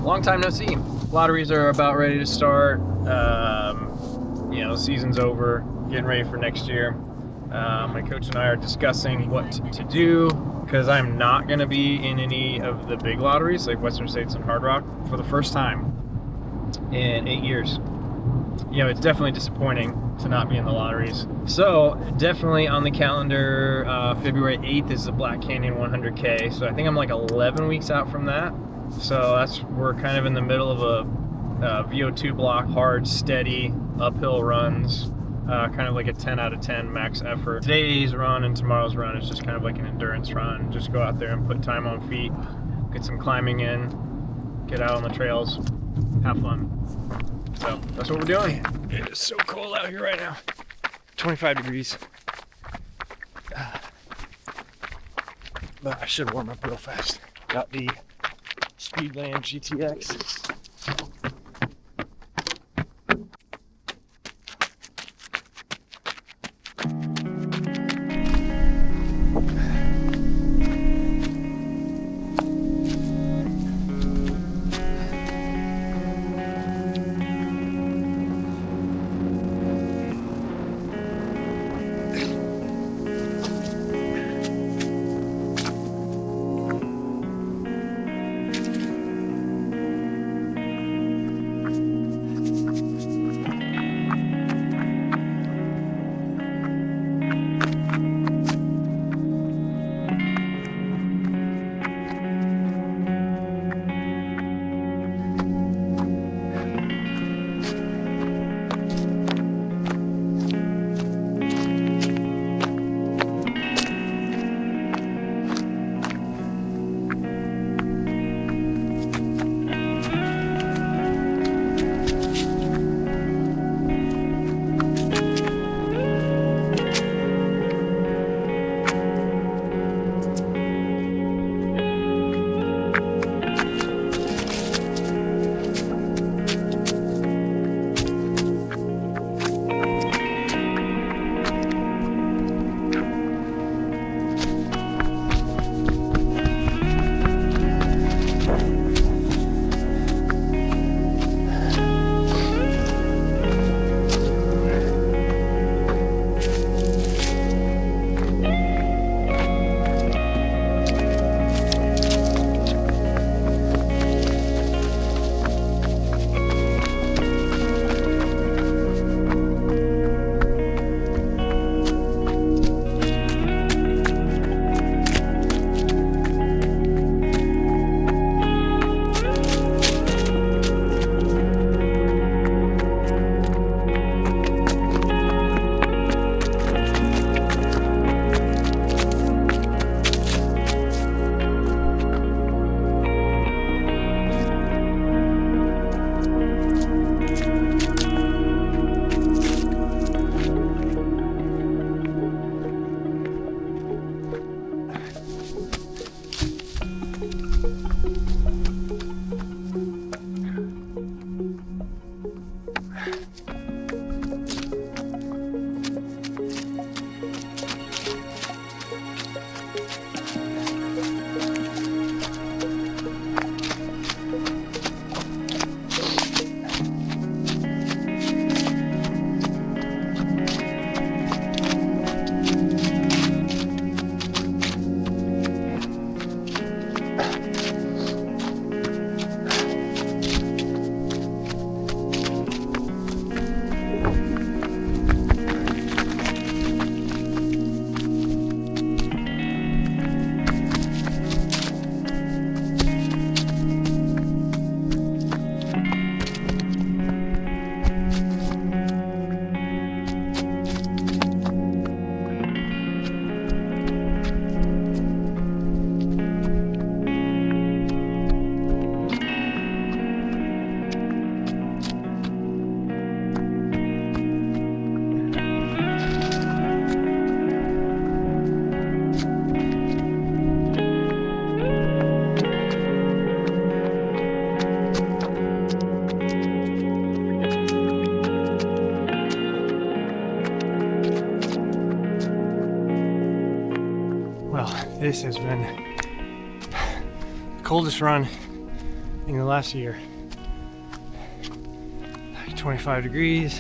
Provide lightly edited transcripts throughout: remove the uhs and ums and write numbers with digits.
long time no see. Lotteries are about ready to start. You know, season's over, getting ready for next year. My coach and I are discussing what to do because I'm not going to be in any of the big lotteries like Western States and Hard Rock for the first time in 8 years. You know, it's definitely disappointing to not be in the lotteries. So definitely on the calendar, February 8th is the Black Canyon 100K. So I think I'm like 11 weeks out from that. So we're kind of in the middle of a VO2 block, hard, steady, uphill runs. Kind of like a 10 out of 10 max effort. Today's run and tomorrow's run is just kind of like an endurance run. Just go out there and put time on feet, get some climbing in, get out on the trails, have fun. So that's what we're doing. It is so cold out here right now. 25 degrees. But I should warm up real fast. Got the Speedland GTX. This has been the coldest run in the last year. Like 25 degrees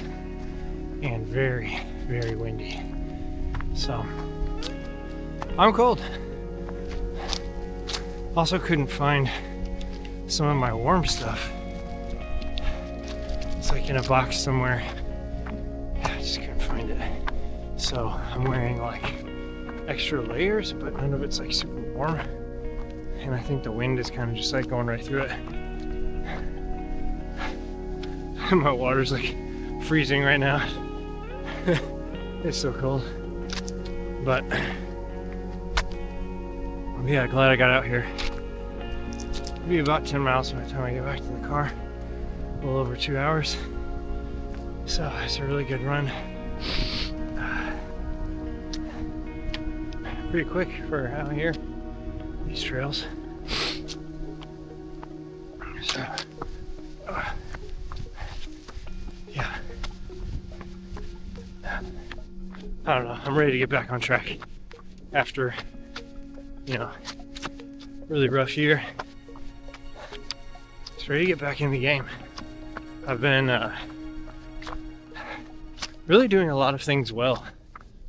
and very, very windy. So I'm cold. Also couldn't find some of my warm stuff. It's like in a box somewhere. I just couldn't find it. So I'm wearing like extra layers, but none of it's like super warm. And I think the wind is kind of just like going right through it. My water's like freezing right now. It's so cold. But yeah, glad I got out here. It'll be about 10 miles by the time I get back to the car. A little over 2 hours. So it's a really good run. Pretty quick for out here, these trails. So, yeah. I don't know, I'm ready to get back on track after, really rough year. Just ready to get back in the game. I've been really doing a lot of things well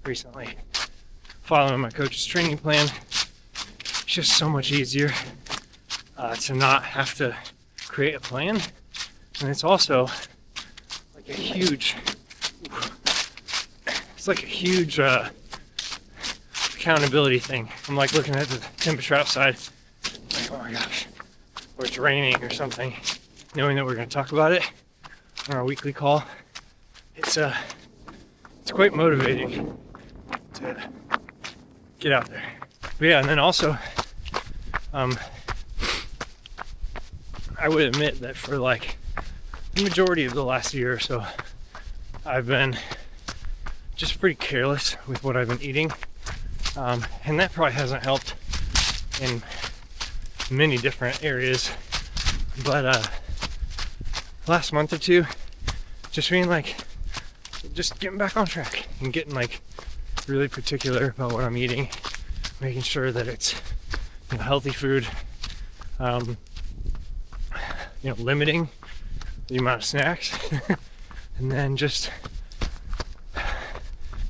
recently. Following my coach's training plan, it's just so much easier to not have to create a plan. And it's also like a huge, accountability thing. I'm like looking at the temperature outside, like, oh my gosh, or it's raining or something, knowing that we're going to talk about it on our weekly call. It's quite motivating to get out there. But yeah, and then also, I would admit that for like the majority of the last year or so, I've been just pretty careless with what I've been eating. And that probably hasn't helped in many different areas. But last month or two, just being like, just getting back on track and getting like really particular about what I'm eating, making sure that it's healthy food, limiting the amount of snacks, and then just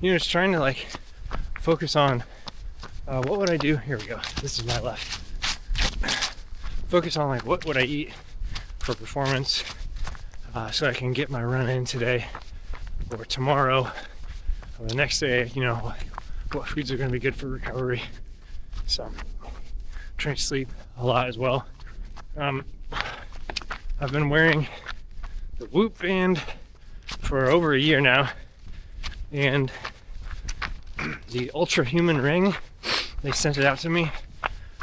just trying to like focus on what would I do? Here we go. This is my left. Focus on like what would I eat for performance, so I can get my run in today or tomorrow or the next day. What foods are going to be good for recovery. So trying to sleep a lot as well. I've been wearing the Whoop band for over a year now, and the Ultra Human ring, they sent it out to me.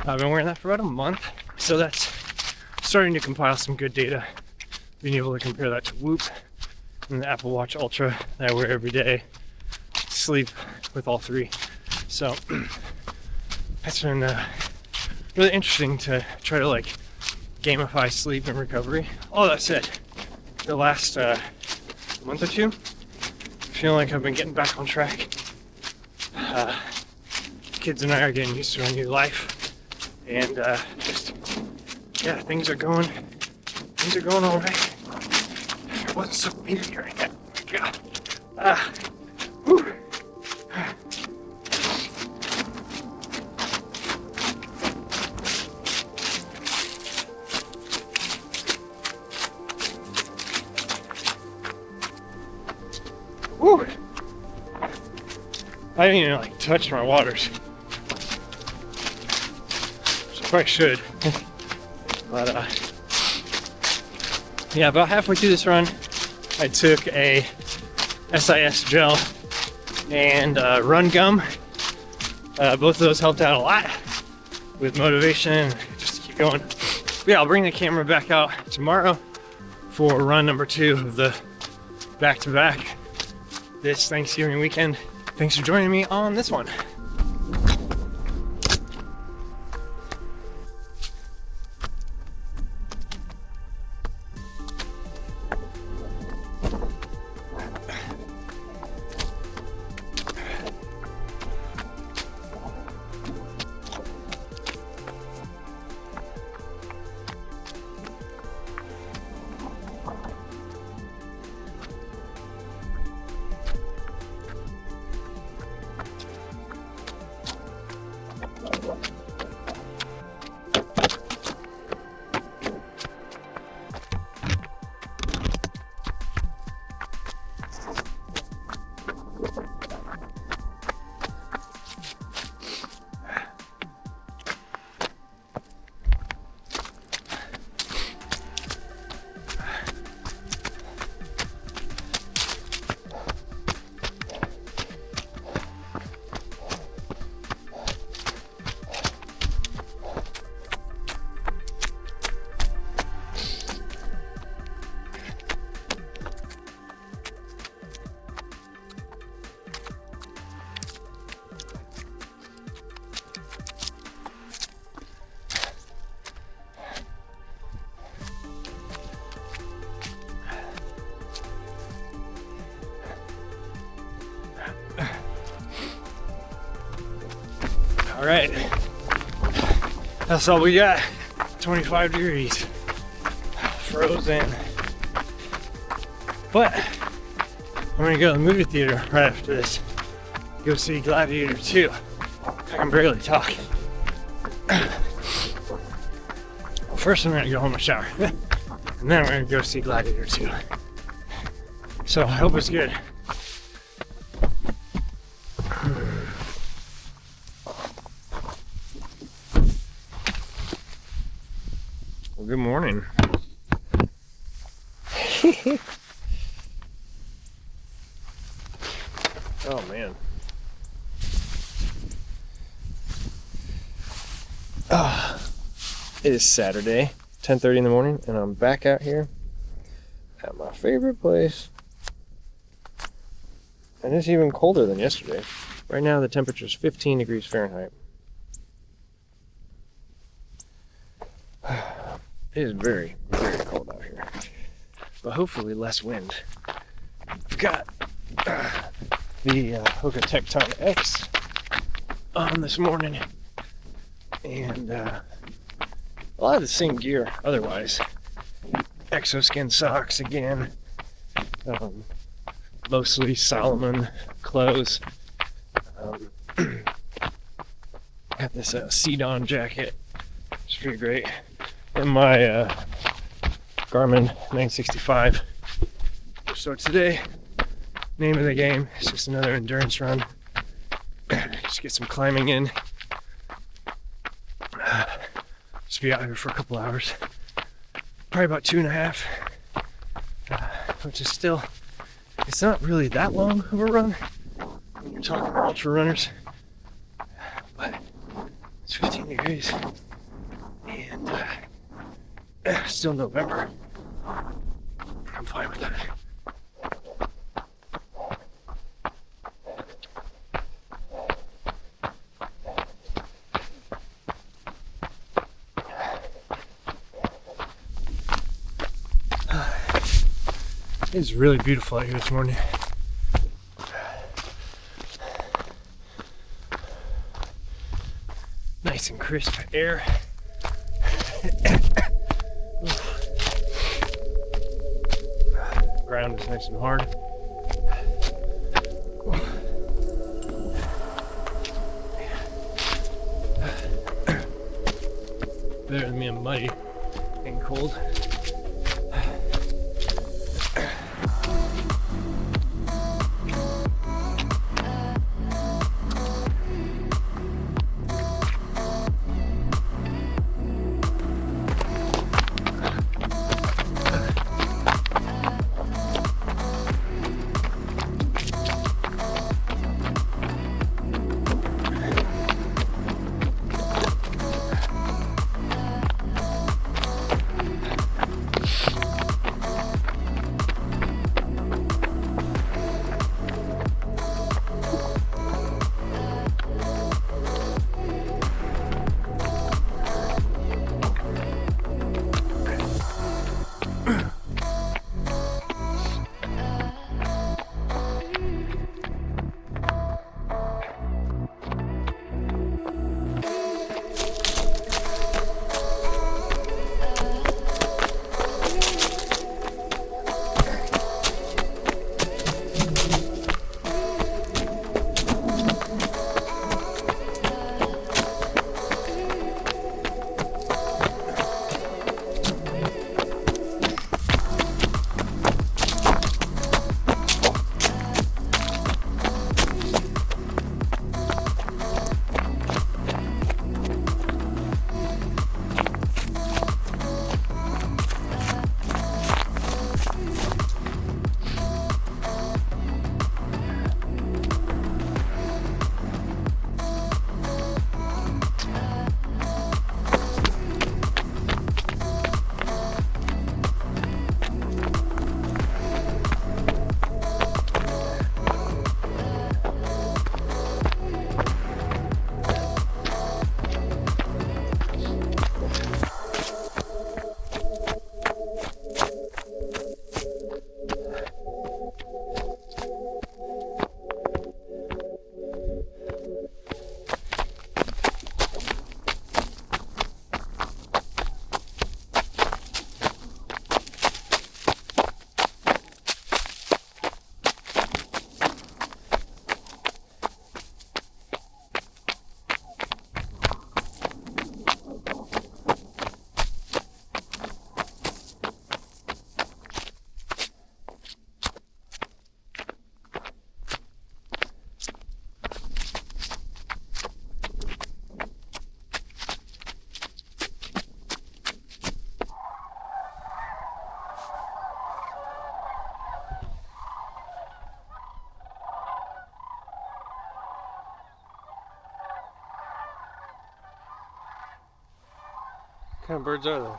I've been wearing that for about a month, so that's starting to compile some good data, being able to compare that to Whoop and the Apple Watch Ultra that I wear every day, sleep with all three. So that's been really interesting to try to like gamify sleep and recovery. All that said, the last month or two, I feel like I've been getting back on track. Kids and I are getting used to our new life, and things are going all right. If it wasn't so windy right now, oh my God. Whew. Whew. I didn't even like touch my waters. So I probably should. But yeah, about halfway through this run, I took a SIS gel and run gum. Both of those helped out a lot with motivation, just to keep going. But yeah, I'll bring the camera back out tomorrow for run number 2 of the back-to-back this Thanksgiving weekend. Thanks for joining me on this one. All right, that's all we got. 25 degrees, frozen. But I'm gonna go to the movie theater right after this. Go see Gladiator 2. I can barely talk. First I'm gonna go home and shower. And then I'm gonna go see Gladiator 2. So I hope it's good. Well, good morning. Oh man. It is Saturday, 10:30 in the morning, and I'm back out here at my favorite place. And it's even colder than yesterday. Right now the temperature is 15 degrees Fahrenheit. It is very, very cold out here. But hopefully less wind. I've got the Hoka Tecton X on this morning. And a lot of the same gear otherwise. Exoskin socks again. Mostly Solomon clothes. Got this Sedon jacket. It's pretty great. And my Garmin 965. So today, name of the game is just another endurance run. Just get some climbing in. Just be out here for a couple hours. Probably about 2.5. Which is still, it's not really that long of a run when you're talking ultra runners. But it's 15 degrees. And still November. I'm fine with that. It's really beautiful out here this morning. Nice and crisp air. Ground is nice and hard. Better than being muddy and cold. What kind of birds are they?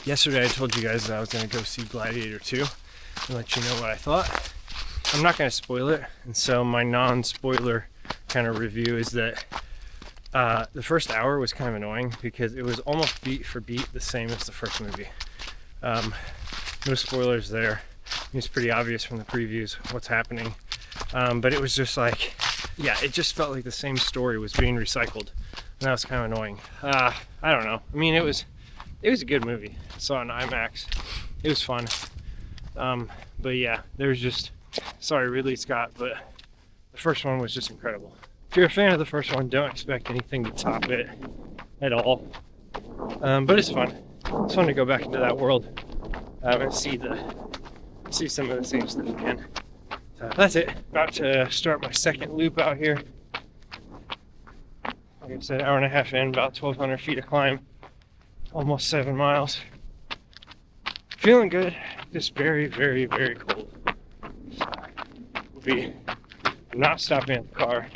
Yesterday I told you guys that I was going to go see Gladiator 2 and let you know what I thought. I'm not going to spoil it, and so my non-spoiler kind of review is that the first hour was kind of annoying because it was almost beat for beat the same as the first movie. No spoilers there. It's pretty obvious from the previews what's happening, but it was just like, yeah, it just felt like the same story was being recycled, and that was kind of annoying. I don't know. I mean, it was a good movie. I saw it on IMAX. It was fun. But yeah, there's just, sorry Ridley Scott, but the first one was just incredible. If you're a fan of the first one, don't expect anything to top it at all. But it's fun. It's fun to go back into that world and see some of the same stuff again. So that's it. About to start my second loop out here. Like I said, hour and a half in, about 1,200 feet of climb. Almost 7 miles. Feeling good, just very, very, very cold. So, I'm not stopping at the car.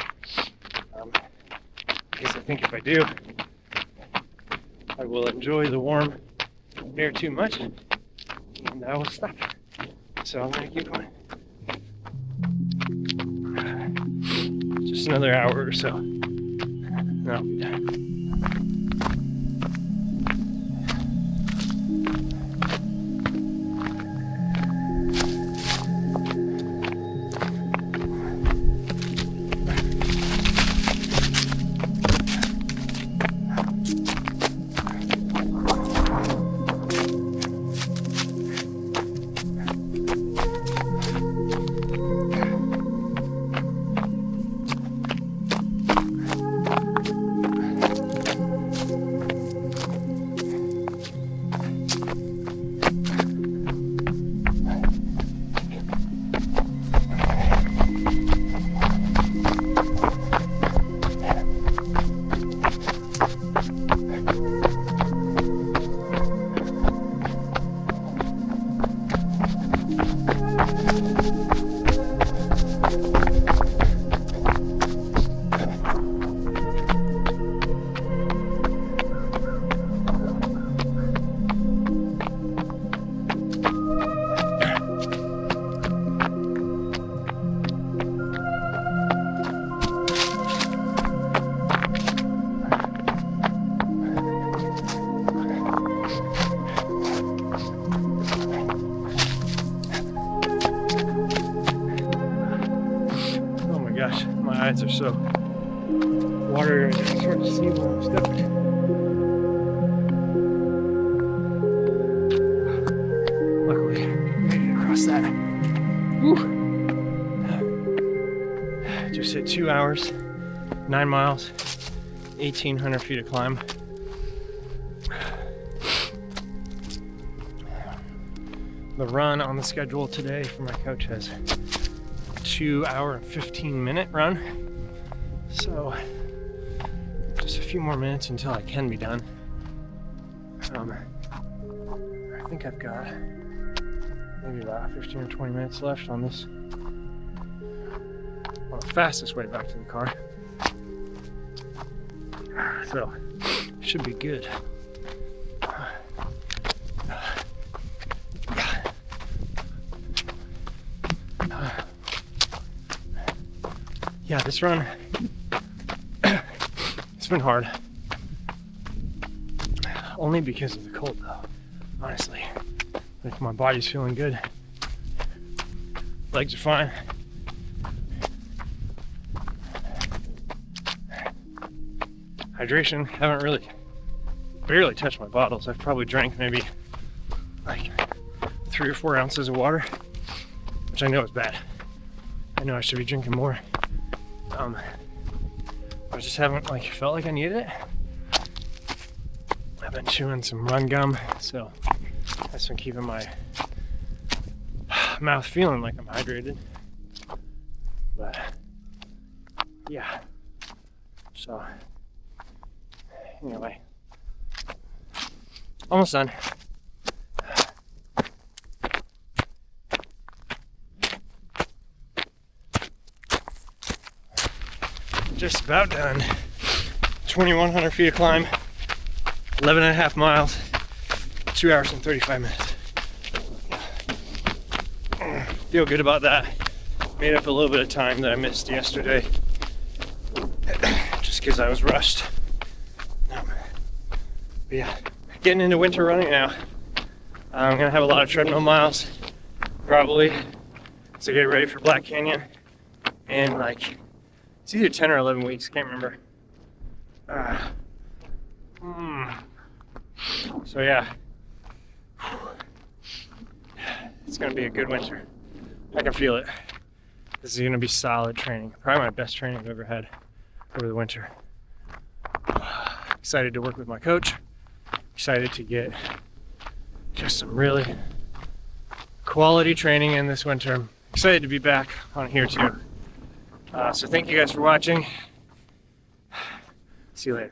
Because I think if I do, I will enjoy the warm air too much, and I will stop. So I'm gonna keep going. Just another hour or so, and I'll be done. gosh, my eyes are so watery. I can sort of see where I'm stepping. Luckily, made it across that. Woo. Just hit 2 hours, 9 miles, 1,800 feet of climb. The run on the schedule today for my coach has 2 hour and 15-minute run. So just a few more minutes until I can be done. I think I've got maybe about 15 or 20 minutes left on this. On the fastest way back to the car. So should be good. Yeah, this run, it's been hard. Only because of the cold though, honestly. Like my body's feeling good. Legs are fine. Hydration, haven't barely touched my bottles. I've probably drank maybe like 3 or 4 ounces of water, which I know is bad. I know I should be drinking more. I just haven't felt like I needed it. I've been chewing some run gum, so that's been keeping my mouth feeling like I'm hydrated. But yeah, so anyway, almost done. Just about done. 2,100 feet of climb, 11.5 miles, 2 hours and 35 minutes. Feel good about that. Made up a little bit of time that I missed yesterday, just because I was rushed. But yeah, getting into winter running now. I'm gonna have a lot of treadmill miles, probably, to get ready for Black Canyon. And it's either 10 or 11 weeks, can't remember. So yeah, it's gonna be a good winter. I can feel it. This is gonna be solid training. Probably my best training I've ever had over the winter. Excited to work with my coach. Excited to get just some really quality training in this winter. Excited to be back on here too. So thank you guys for watching. See you later.